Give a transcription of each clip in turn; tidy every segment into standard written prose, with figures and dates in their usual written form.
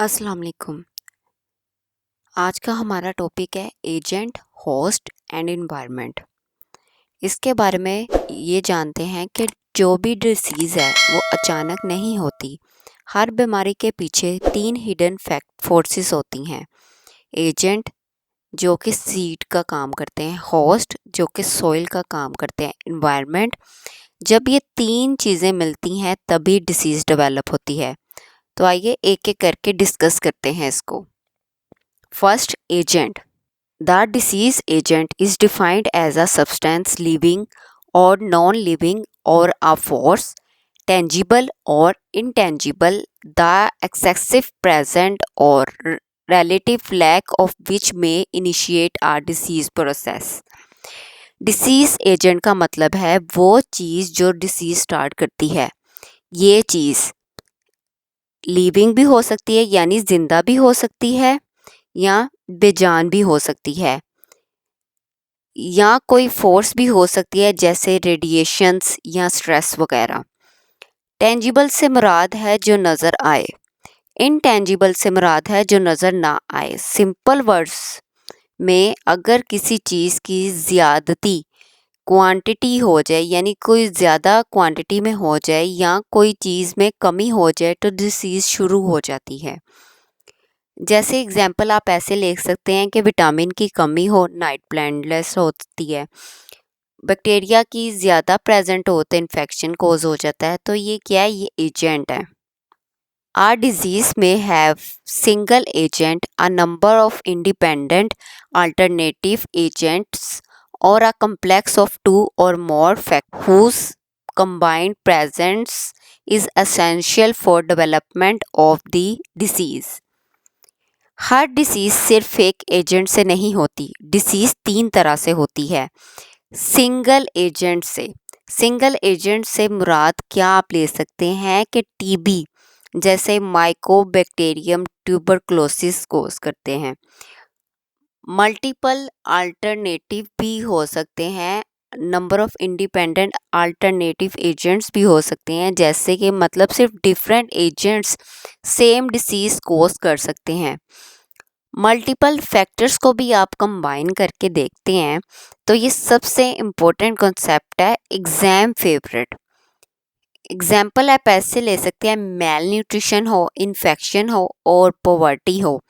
अस्सलाम वालेकुम। आज का हमारा टॉपिक है एजेंट, होस्ट एंड एनवायरनमेंट। इसके बारे में ये जानते हैं कि जो भी डिसीज़ है वो अचानक नहीं होती। हर बीमारी के पीछे 3 हिडन फैक्ट फोर्सेस होती हैं। एजेंट जो कि सीड का काम करते हैं, होस्ट जो कि सॉइल का काम करते हैं, एनवायरनमेंट जब ये 3 चीज़ें मिलती हैं तभी डिसीज़ डेवलप होती है। तो आइए एक-एक करके डिस्कस करते हैं इसको। First, agent. The disease agent is defined as a substance living or non-living or a force, tangible or intangible, the excessive presence or relative lack of which may initiate a disease process. Disease agent का मतलब है वो चीज़ जो disease start करती है। ये चीज़ living भी हो सकती है यानी जिंदा भी हो सकती है या बेजान भी हो सकती है या कोई फोर्स भी हो सकती है जैसे रेडिएशंस या स्ट्रेस वगैरह। टेंजिबल से मुराद है जो नज़र आए, इनटेंजिबल से मुराद है जो नज़र ना आए। सिंपल वर्ड्स में अगर किसी चीज़ की ज़्यादती क्वांटिटी हो जाए यानी कोई ज़्यादा क्वांटिटी में हो जाए या कोई चीज़ में कमी हो जाए तो डिसीज़ शुरू हो जाती है। जैसे एग्जाम्पल आप ऐसे ले सकते हैं कि विटामिन की कमी हो, नाइट ब्लाइंडनेस होती है। बैक्टीरिया की ज़्यादा प्रेजेंट हो तो इन्फेक्शन कोज हो जाता है। तो ये क्या है? ये एजेंट है। Are disease may have single agent, a number of independent alternative agents और a complex of 2 or more factors whose combined presence is essential for development of the disease. Her disease सिर्फ एक agent से नहीं होती। Disease 3 तरह से होती है। सिंगल एजेंट से मुराद क्या आप ले सकते हैं कि टीबी जैसे माइकोबैक्टीरियम ट्यूबरक्लोसिस कोज करते हैं। मल्टीपल अल्टरनेटिव भी हो सकते हैं, number of independent alternative agents भी हो सकते हैं, जैसे कि मतलब सिर्फ डिफरेंट एजेंट्स सेम डिसीज कोज कर सकते हैं। मल्टीपल फैक्टर्स को भी आप कंबाइन करके देखते हैं तो ये सबसे इम्पोर्टेंट कॉन्सेप्ट है एग्जाम फेवरेट। एग्जाम्पल आप ऐसे ले सकते हैं, मेल न्यूट्रिशन हो, इन्फेक्शन हो और पॉवर्टी हो।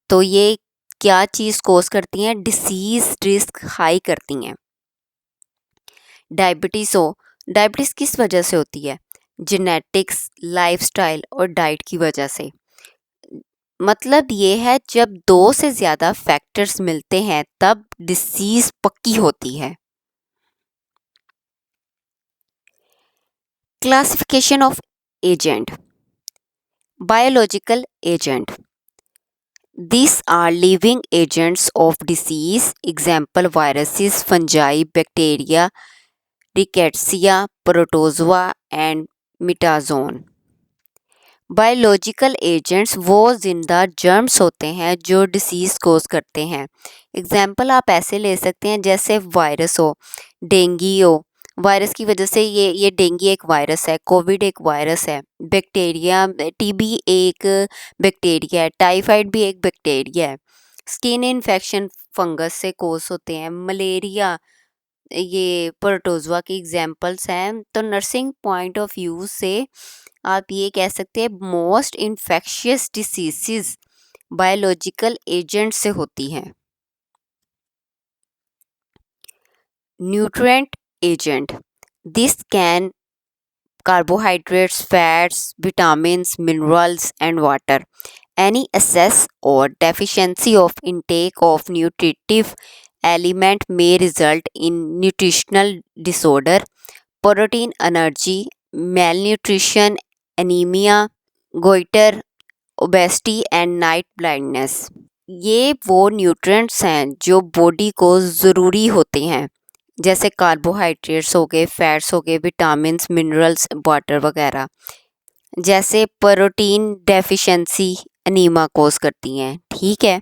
तो ये क्या चीज़ कोज करती हैं? डिसीज रिस्क हाई करती हैं। डायबिटीज़ हो, डायबिटीज़ किस वजह से होती है? जेनेटिक्स, लाइफस्टाइल और डाइट की वजह से। मतलब ये है जब 2 से ज़्यादा फैक्टर्स मिलते हैं तब डिसीज पक्की होती है। Classification of agent. Biological agent, these are living agents of disease, example viruses, fungi, bacteria, rickettsia, protozoa and metazoan। Biological agents वो जिंदा जर्म्स होते हैं जो डिसीज़ कोज करते हैं। एग्जाम्पल आप ऐसे ले सकते हैं जैसे वायरस हो, डेंगू हो, वायरस की वजह से ये डेंगू एक वायरस है, कोविड एक वायरस है, बैक्टीरिया टीबी एक बैक्टीरिया है, टाइफाइड भी एक बैक्टीरिया है, स्किन इन्फेक्शन फंगस से कोज होते हैं, मलेरिया ये प्रोटोजोआ की एग्जाम्पल्स हैं। तो नर्सिंग पॉइंट ऑफ व्यू से आप ये कह सकते हैं most infectious diseases biological agent से होती हैं। Nutrient agent, this can carbohydrates, fats, vitamins, minerals and water. Any excess or deficiency of intake of nutritive element may result in nutritional disorder, protein energy, malnutrition, anemia, goiter, obesity and night blindness. ये वो nutrients हैं जो body को ज़रूरी होते हैं, जैसे carbohydrates हो गए, फैट्स हो गए, विटामिन्स, मिनरल्स, वाटर वगैरह। जैसे प्रोटीन डेफिशिएंसी अनीमा कोज करती हैं, ठीक है।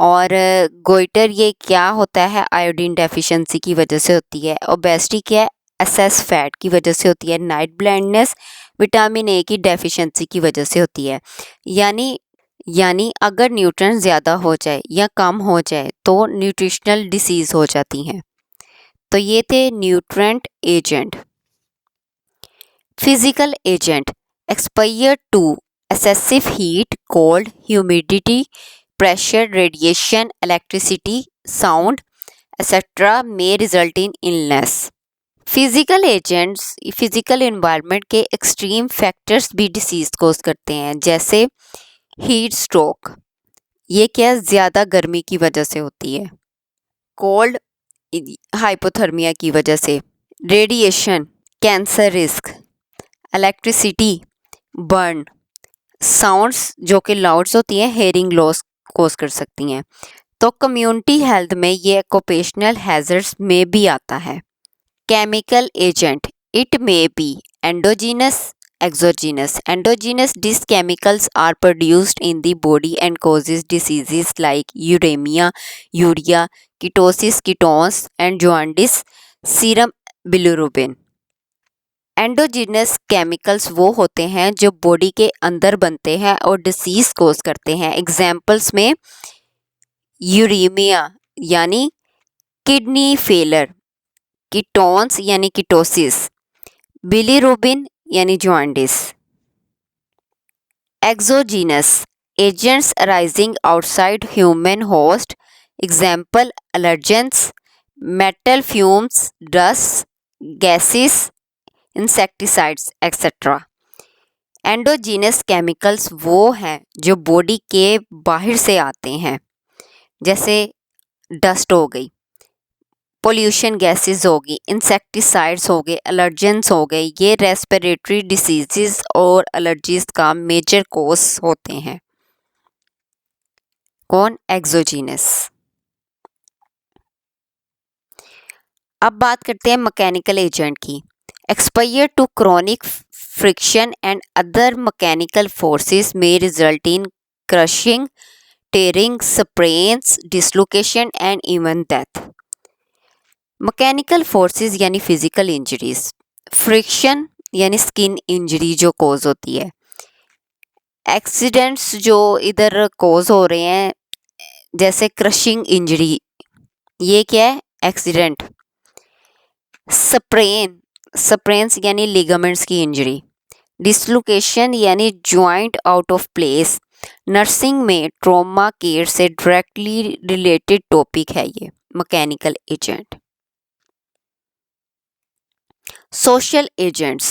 और गोइटर ये क्या होता है? आयोडीन डेफिशिएंसी की वजह से होती है। ओबेसिटी क्या है? एक्सेस फैट की वजह से होती है। नाइट ब्लाइंडनेस विटामिन ए की डेफिशिएंसी की वजह से होती है। यानी यानी अगर न्यूट्रिएंट ज़्यादा हो जाए या कम हो जाए तो न्यूट्रिशनल डिसीज़ हो जाती हैं। तो ये थे nutrient agent. Physical agent exposure to excessive heat, cold, humidity, pressure, radiation, electricity, sound, etc. may result in illness. Physical agents physical environment के एक्सट्रीम फैक्टर्स भी डिसीज कोज करते हैं, जैसे हीट स्ट्रोक, ये क्या ज़्यादा गर्मी की वजह से होती है। कोल्ड, हाइपोथर्मिया की वजह से। Radiation, cancer risk. Electricity, burn. Sounds जो कि लाउड्स होती हैं, हेयरिंग लॉस कोज कर सकती हैं। तो कम्युनिटी हेल्थ में ये ऑक्यूपेशनल हैजर्ड्स में भी आता है। Chemical agent, it may be endogenous, exogenous. Endogenous, these chemicals are produced in the body and causes diseases like uremia, urea, ketosis, ketones, and jaundice. Serum bilirubin. Endogenous chemicals वो होते हैं जो body के अंदर बनते हैं और डिसीज कोज करते हैं। एग्जाम्पल्स में यूरेमिया यानी किडनी फेलर, कीटोन्स यानी कीटोसिस, बिलीरुबिन यानी jaundice. Exogenous agents arising outside human host, example allergens, metal fumes, dust, gases, insecticides etcetera. Endogenous chemicals वो हैं जो बॉडी के बाहर से आते हैं, जैसे डस्ट हो गई, पोल्यूशन गैसेस होगी, इंसेक्टिसाइड्स हो गए, एलर्जेंस हो गए। ये रेस्पिरेटरी डिसीजेस और एलर्जीज का मेजर कॉज होते हैं। कौन? एक्सोजीनस। अब बात करते हैं मैकेनिकल एजेंट की। Exposure to chronic friction and other mechanical forces may result in crushing, tearing, sprains, dislocation and even death. Mechanical forces यानी फिजिकल इंजरीज। फ्रिक्शन यानी स्किन इंजरी जो कोज होती है। एक्सीडेंट्स जो इधर कोज हो रहे हैं, जैसे क्रशिंग इंजरी, ये क्या है? एक्सीडेंट। स्प्रेन्स यानी लिगामेंट्स की इंजरी। डिसलोकेशन यानी joint out of place. Nursing में ट्रॉमा केयर से डायरेक्टली रिलेटेड टॉपिक है ये mechanical agent. Social agents.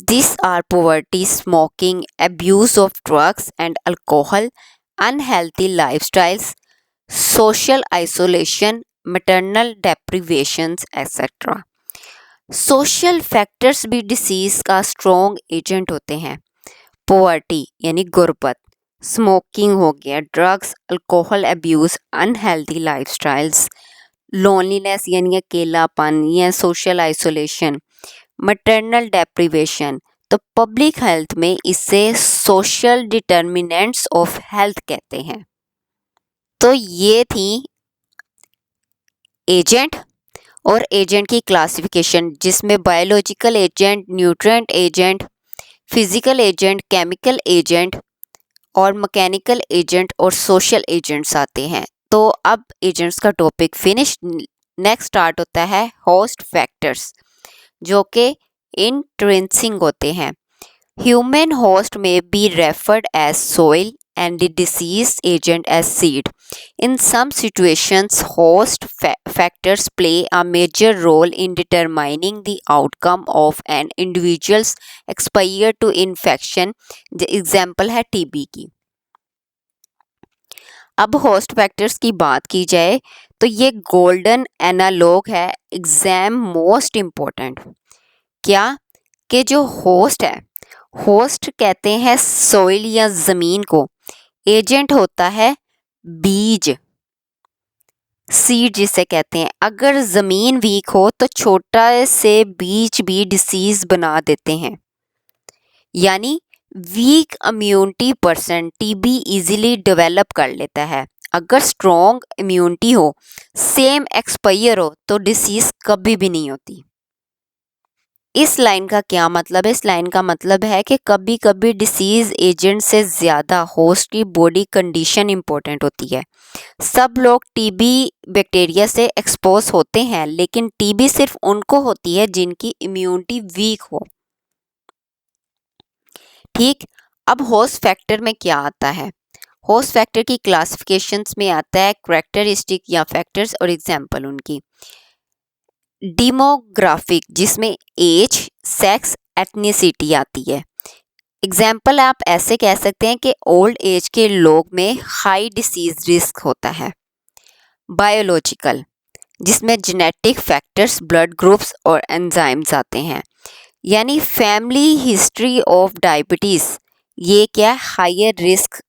These are poverty, smoking, abuse of drugs and alcohol, unhealthy lifestyles, social isolation, maternal deprivations, etc. Social factors भी disease का strong agent होते हैं। Poverty यानी गुर्बत, smoking हो गया, drugs, alcohol abuse, unhealthy lifestyles, loneliness यानी अकेलापन या सोशल आइसोलेशन, मैटरनल डेप्रिवेशन। तो पब्लिक हेल्थ में इसे सोशल डिटर्मिनेंट्स ऑफ हेल्थ कहते हैं। तो ये थी एजेंट और एजेंट की क्लासिफिकेशन, जिसमें biological agent, nutrient agent, physical agent, chemical agent और मैकेनिकल एजेंट और सोशल एजेंट्स आते हैं। तो अब एजेंट्स का टॉपिक फिनिश। नेक्स्ट स्टार्ट होता है होस्ट फैक्टर्स, जो कि इंट्रिंसिक होते हैं। ह्यूमन होस्ट में be referred as soil and the disease agent as seed. In some situations, host factors play a major role in determining the outcome of an individual's exposure to infection. Example है TB की। अब host factors की बात की जाए तो ये golden analogue है, एग्जाम मोस्ट इम्पोर्टेंट। क्या? कि जो होस्ट है, होस्ट कहते हैं सोइल या ज़मीन को, एजेंट होता है बीज, सीड जिसे कहते हैं। अगर ज़मीन वीक हो तो छोटा से बीज भी डिसीज़ बना देते हैं। यानी weak immunity person TB easily develop कर लेता है। अगर स्ट्रॉन्ग इम्यूनिटी हो, सेम एक्सपायर हो, तो डिसीज़ कभी भी नहीं होती। इस लाइन का क्या मतलब है? इस लाइन का मतलब है कि कभी कभी डिसीज एजेंट से ज़्यादा होस्ट की बॉडी कंडीशन इम्पोर्टेंट होती है। सब लोग टीबी बैक्टीरिया से एक्सपोज होते हैं, लेकिन टीबी सिर्फ उनको होती है जिनकी इम्यूनिटी वीक हो। ठीक, अब होस्ट फैक्टर में क्या आता है? होस्ट फैक्टर की क्लासिफिकेशंस में आता है कैरेक्टरिस्टिक या फैक्टर्स और एग्जाम्पल उनकी। डेमोग्राफिक, जिसमें एज, सेक्स, एथनिसिटी आती है। एग्जाम्पल आप ऐसे कह सकते हैं कि ओल्ड एज के लोग में हाई डिसीज रिस्क होता है। बायोलॉजिकल, जिसमें जेनेटिक फैक्टर्स, ब्लड ग्रुप्स और एंजाइम्स आते हैं। यानी फैमिली हिस्ट्री ऑफ डायबिटीज़, ये क्या हायर रिस्क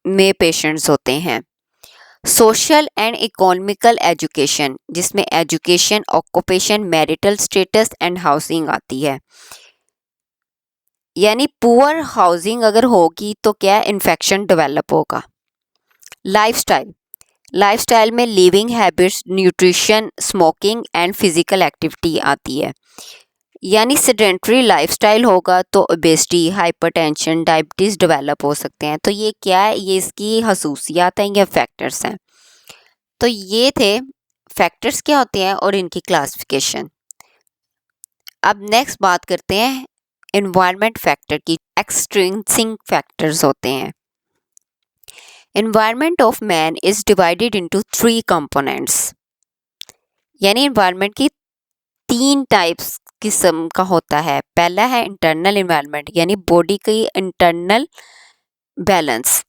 में पेशेंट्स होते हैं। सोशल एंड इकोनॉमिकल एजुकेशन, जिसमें education, occupation, marital status and housing आती है। यानी पुअर हाउसिंग अगर होगी तो क्या इन्फेक्शन डेवलप होगा। लाइफस्टाइल, लाइफस्टाइल में living habits, nutrition, smoking and physical activity आती है। यानी सेडेंटरी लाइफस्टाइल होगा तो ओबेसिटी, हाइपरटेंशन, डायबिटीज़ डेवलप हो सकते हैं। तो ये क्या है? ये इसकी खसूसियात हैं या फैक्टर्स हैं। तो ये थे फैक्टर्स क्या होते हैं और इनकी क्लासिफिकेशन। अब नेक्स्ट बात करते हैं एनवायरनमेंट फैक्टर की। एक्सट्रिंसिक फैक्टर्स होते हैं। Environment of man is divided into 3 components. यानी एनवायरनमेंट की 3 टाइप्स किस्म का होता है। पहला है इंटरनल एनवायरनमेंट, यानी बॉडी की internal balance.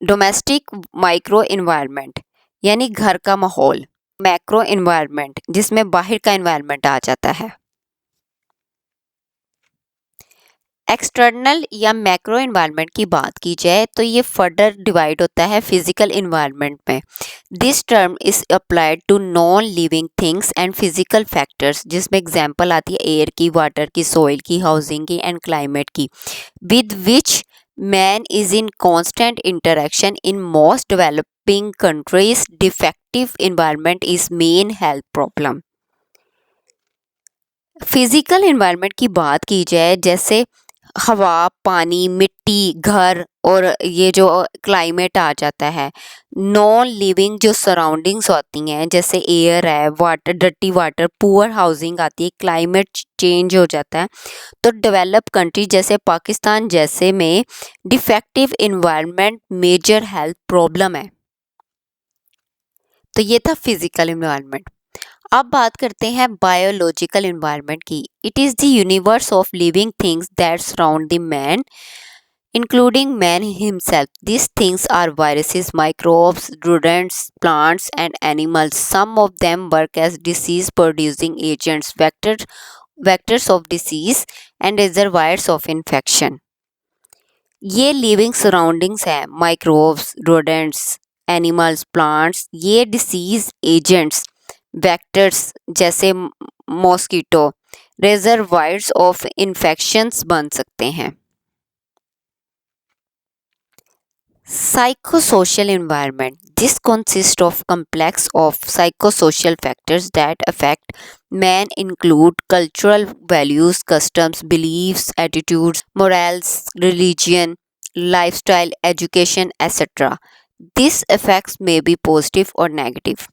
Domestic micro environment, यानी घर का माहौल। मैक्रो एनवायरनमेंट, जिसमें बाहर का एनवायरनमेंट आ जाता है। एक्सटर्नल या मैक्रो एनवायरनमेंट की बात की जाए तो ये फर्दर डिवाइड होता है फिजिकल एनवायरनमेंट में। This term is applied to non living things and physical factors, जिसमें एग्जांपल आती है एयर की, वाटर की, सॉइल की, हाउसिंग की एंड क्लाइमेट की, with which man is in constant interaction. In most developing countries defective environment is main health problem. Physical environment की बात की जाए, जैसे हवा, पानी, मिट्टी, घर और ये जो क्लाइमेट आ जाता है। नॉन लिविंग जो सराउंडिंग्स होती हैं, जैसे एयर है, water, dirty water, poor housing आती है, क्लाइमेट चेंज हो जाता है। तो डेवलप कंट्री जैसे पाकिस्तान जैसे में defective environment major health problem है। तो ये था फिजिकल एनवायरनमेंट। अब बात करते हैं बायोलॉजिकल एनवायरनमेंट की। It is the universe of living things that surround the man, including man himself. These things are viruses, microbes, rodents, plants, and animals. Some of them work as disease-producing agents, vectors of disease, and reservoirs of infection. ये living surroundings हैं, microbes, rodents, animals, plants, ये disease agents, vectors जैसे mosquito, reservoirs of infections बन सकते हैं। Psychosocial environment. This consists of complex of psychosocial factors that affect man, include cultural values, customs, beliefs, attitudes, morals, religion, lifestyle, education, etc. These effects may be positive or negative.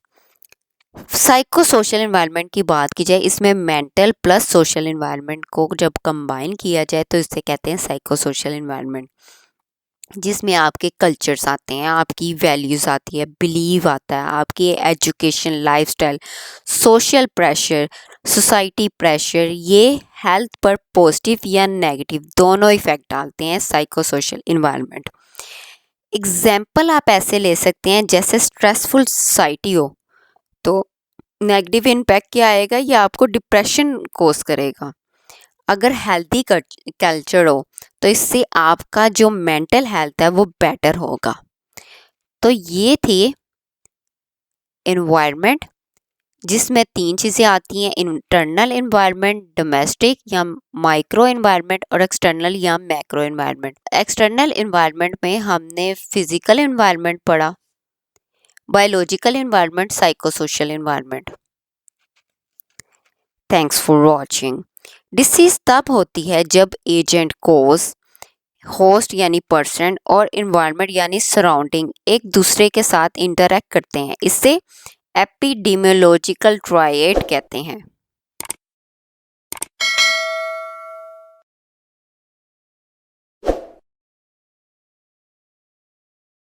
Psychosocial environment की बात की जाए, इसमें mental plus social environment को जब combine किया जाए तो इसे कहते हैं साइकोसोशल एनवायरनमेंट, जिसमें आपके कल्चर्स आते हैं, आपकी वैल्यूज़ आती है, बिलीव आता है, आपकी education, lifestyle, social pressure, society pressure, ये हेल्थ पर पॉजिटिव या नेगेटिव दोनों इफ़ेक्ट डालते हैं साइकोसोशल इन्वायरमेंट। एग्जाम्पल आप ऐसे ले सकते हैं, जैसे स्ट्रेसफुल सोसाइटी हो तो नेगेटिव इम्पैक्ट क्या आएगा? ये आपको डिप्रेशन कोज करेगा। अगर हेल्दी कल्चर हो तो इससे आपका जो मेंटल हेल्थ है वो बेटर होगा। तो ये थी एनवायरनमेंट, जिसमें 3 चीज़ें आती हैं, इंटरनल एनवायरनमेंट, डोमेस्टिक या माइक्रो एनवायरनमेंट और एक्सटर्नल या मैक्रो एनवायरनमेंट। एक्सटर्नल एनवायरनमेंट में हमने फिजिकल एनवायरनमेंट पढ़ा, biological environment, psychosocial environment. Thanks for watching. Disease तब होती है जब एजेंट कोज, होस्ट यानी पर्सन और इन्वायरमेंट यानी सराउंडिंग एक दूसरे के साथ इंटरेक्ट करते हैं। इसे एपिडेमियोलॉजिकल ट्रायड कहते हैं।